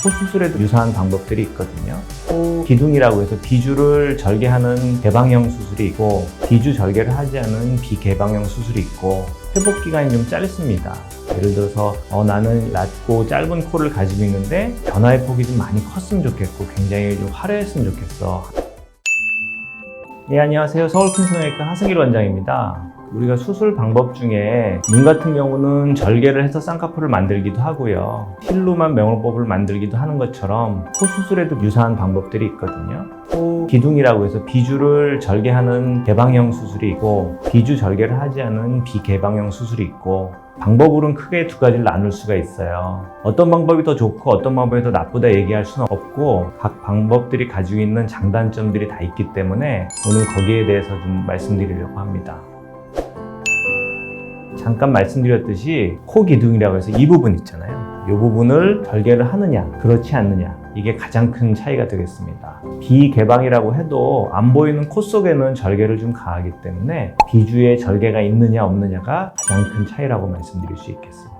코 수술에도 유사한 방법들이 있거든요. 코 기둥이라고 해서 비주를 절개하는 개방형 수술이 있고 비주 절개를 하지 않은 비개방형 수술이 있고 회복 기간이 좀 짧습니다. 예를 들어서 나는 낮고 짧은 코를 가지고 있는데 변화의 폭이 좀 많이 컸으면 좋겠고 굉장히 좀 화려했으면 좋겠어. 네, 안녕하세요. 서울킨성형외과 하승길 원장입니다. 우리가 수술 방법 중에 눈 같은 경우는 절개를 해서 쌍꺼풀을 만들기도 하고요. 필로만 명월법을 만들기도 하는 것처럼 코 수술에도 유사한 방법들이 있거든요. 코 기둥이라고 해서 비주를 절개하는 개방형 수술이 있고 비주 절개를 하지 않은 비개방형 수술이 있고 방법으로는 크게 두 가지를 나눌 수가 있어요. 어떤 방법이 더 좋고 어떤 방법이 더 나쁘다 얘기할 수는 없고 각 방법들이 가지고 있는 장단점들이 다 있기 때문에 오늘 거기에 대해서 좀 말씀드리려고 합니다. 잠깐 말씀드렸듯이 코 기둥이라고 해서 이 부분 있잖아요. 이 부분을 절개를 하느냐 그렇지 않느냐 이게 가장 큰 차이가 되겠습니다. 비개방이라고 해도 안 보이는 코 속에는 절개를 좀 가하기 때문에 비주에 절개가 있느냐 없느냐가 가장 큰 차이라고 말씀드릴 수 있겠습니다.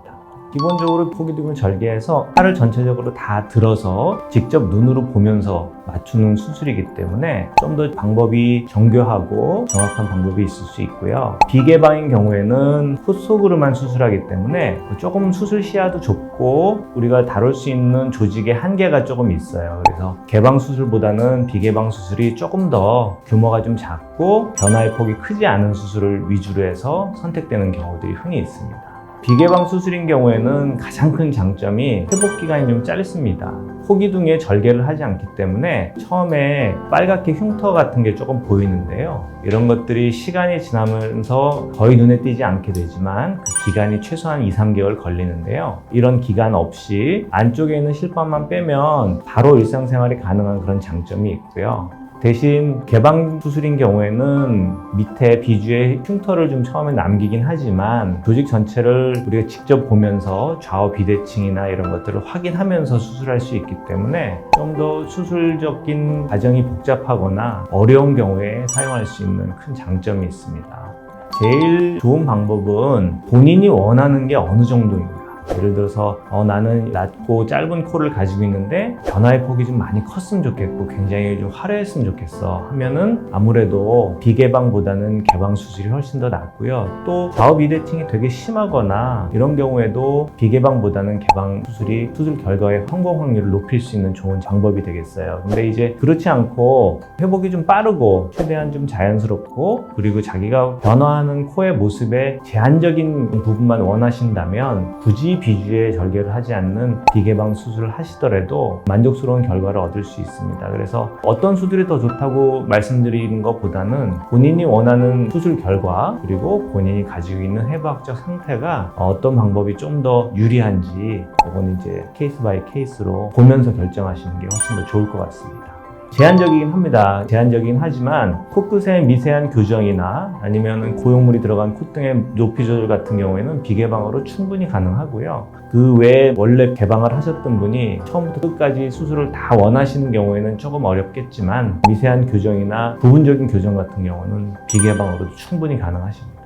기본적으로 코 기둥을 절개해서 팔을 전체적으로 다 들어서 직접 눈으로 보면서 맞추는 수술이기 때문에 좀 더 방법이 정교하고 정확한 방법이 있을 수 있고요. 비개방인 경우에는 코 속으로만 수술하기 때문에 조금 수술 시야도 좁고 우리가 다룰 수 있는 조직의 한계가 조금 있어요. 그래서 개방 수술보다는 비개방 수술이 조금 더 규모가 좀 작고 변화의 폭이 크지 않은 수술을 위주로 해서 선택되는 경우들이 흔히 있습니다. 비개방 수술인 경우에는 가장 큰 장점이 회복 기간이 좀 짧습니다. 코 기둥에 절개를 하지 않기 때문에 처음에 빨갛게 흉터 같은 게 조금 보이는데요. 이런 것들이 시간이 지나면서 거의 눈에 띄지 않게 되지만 그 기간이 최소한 2-3개월 걸리는데요. 이런 기간 없이 안쪽에 있는 실밥만 빼면 바로 일상생활이 가능한 그런 장점이 있고요. 대신 개방 수술인 경우에는 밑에 비주에 흉터를 좀 처음에 남기긴 하지만 조직 전체를 우리가 직접 보면서 좌우 비대칭이나 이런 것들을 확인하면서 수술할 수 있기 때문에 좀 더 수술적인 과정이 복잡하거나 어려운 경우에 사용할 수 있는 큰 장점이 있습니다. 제일 좋은 방법은 본인이 원하는 게 어느 정도입니다. 예를 들어서 나는 낮고 짧은 코를 가지고 있는데 변화의 폭이 좀 많이 컸으면 좋겠고 굉장히 좀 화려했으면 좋겠어 하면은 아무래도 비개방보다는 개방 수술이 훨씬 더 낫고요. 또 좌우 비대칭이 되게 심하거나 이런 경우에도 비개방보다는 개방 수술이 수술 결과의 성공 확률을 높일 수 있는 좋은 방법이 되겠어요. 근데 이제 그렇지 않고 회복이 좀 빠르고 최대한 좀 자연스럽고 그리고 자기가 변화하는 코의 모습에 제한적인 부분만 원하신다면 굳이 비주에 절개를 하지 않는 비개방 수술을 하시더라도 만족스러운 결과를 얻을 수 있습니다. 그래서 어떤 수술이 더 좋다고 말씀드리는 것보다는 본인이 원하는 수술 결과 그리고 본인이 가지고 있는 해부학적 상태가 어떤 방법이 좀 더 유리한지 그건 이제 케이스 바이 케이스로 보면서 결정하시는 게 훨씬 더 좋을 것 같습니다. 제한적이긴 합니다. 제한적이긴 하지만 코끝의 미세한 교정이나 아니면 고용물이 들어간 콧등의 높이 조절 같은 경우에는 비개방으로 충분히 가능하고요. 그 외에 원래 개방을 하셨던 분이 처음부터 끝까지 수술을 다 원하시는 경우에는 조금 어렵겠지만 미세한 교정이나 부분적인 교정 같은 경우는 비개방으로도 충분히 가능하십니다.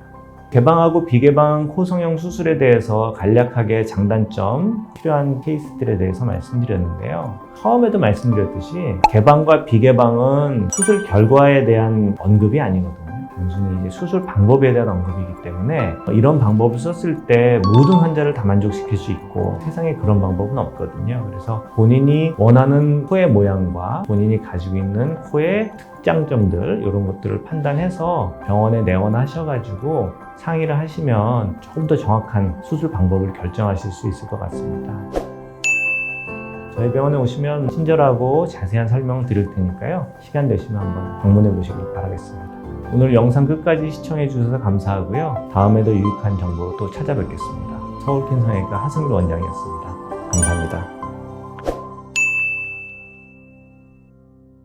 개방하고 비개방 코 성형 수술에 대해서 간략하게 장단점, 필요한 케이스들에 대해서 말씀드렸는데요. 처음에도 말씀드렸듯이 개방과 비개방은 수술 결과에 대한 언급이 아니거든요. 단순히 이제 수술 방법에 대한 언급이기 때문에 이런 방법을 썼을 때 모든 환자를 다 만족시킬 수 있고 세상에 그런 방법은 없거든요. 그래서 본인이 원하는 코의 모양과 본인이 가지고 있는 코의 특장점들 이런 것들을 판단해서 병원에 내원하셔가지고 상의를 하시면 조금 더 정확한 수술 방법을 결정하실 수 있을 것 같습니다. 저희 병원에 오시면 친절하고 자세한 설명을 드릴 테니까요. 시간 되시면 한번 방문해 보시길 바라겠습니다. 오늘 영상 끝까지 시청해 주셔서 감사하고요. 다음에도 유익한 정보로 또 찾아뵙겠습니다. 서울킨성형외과 하승길 원장이었습니다. 감사합니다.